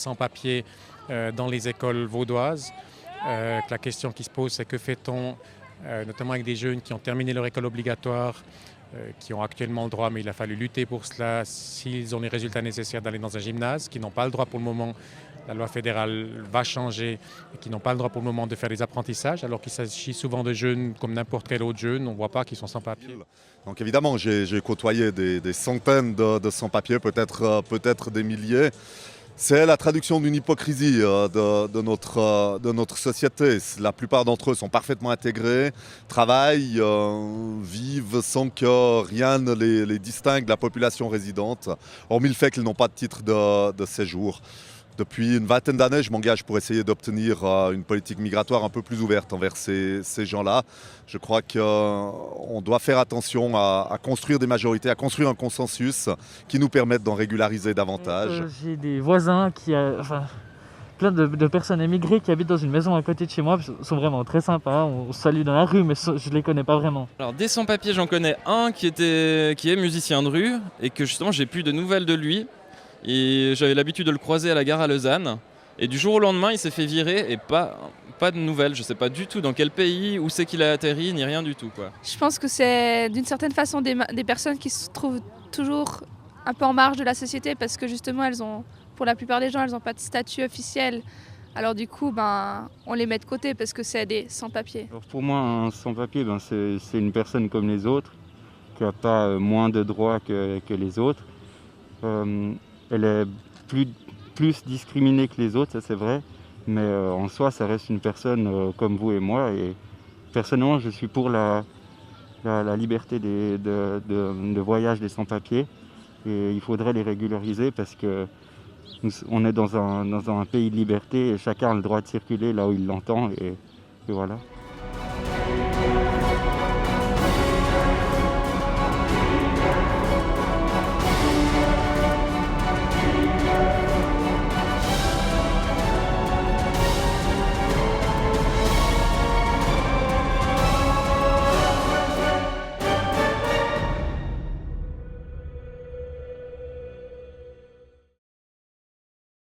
sans-papiers dans les écoles vaudoises. La question qui se pose, c'est que fait-on, notamment avec des jeunes qui ont terminé leur école obligatoire, qui ont actuellement le droit, mais il a fallu lutter pour cela, s'ils ont les résultats nécessaires d'aller dans un gymnase, qui n'ont pas le droit pour le moment. La loi fédérale va changer et qui n'ont pas le droit pour le moment de faire des apprentissages, alors qu'il s'agit souvent de jeunes comme n'importe quel autre jeune. On ne voit pas qu'ils sont sans papier. Donc évidemment, j'ai côtoyé des centaines de sans-papiers, peut-être des milliers. C'est la traduction d'une hypocrisie de notre société. La plupart d'entre eux sont parfaitement intégrés, travaillent, vivent sans que rien ne les distingue de la population résidente, hormis le fait qu'ils n'ont pas de titre de séjour. Depuis une vingtaine d'années, je m'engage pour essayer d'obtenir une politique migratoire un peu plus ouverte envers ces gens-là. Je crois qu'on doit faire attention à construire des majorités, à construire un consensus qui nous permette d'en régulariser davantage. J'ai des voisins plein de personnes émigrées qui habitent dans une maison à côté de chez moi. Ils sont vraiment très sympas. On se salue dans la rue, mais je ne les connais pas vraiment. Alors des sans-papiers, j'en connais un qui est musicien de rue et que justement j'ai plus de nouvelles de lui. Et j'avais l'habitude de le croiser à la gare à Lausanne. Et du jour au lendemain, il s'est fait virer et pas de nouvelles. Je ne sais pas du tout dans quel pays, où c'est qu'il a atterri, ni rien du tout, quoi. Je pense que c'est d'une certaine façon des personnes qui se trouvent toujours un peu en marge de la société parce que justement, pour la plupart des gens, elles n'ont pas de statut officiel. Alors du coup, on les met de côté parce que c'est des sans-papiers. Pour moi, un sans-papier, c'est une personne comme les autres, qui n'a pas moins de droits que les autres. Elle est plus discriminée que les autres, ça c'est vrai, mais en soi, ça reste une personne comme vous et moi. Et personnellement, je suis pour la liberté de voyage des sans-papiers. Et il faudrait les régulariser parce qu'on est dans un pays de liberté et chacun a le droit de circuler là où il l'entend. Et voilà.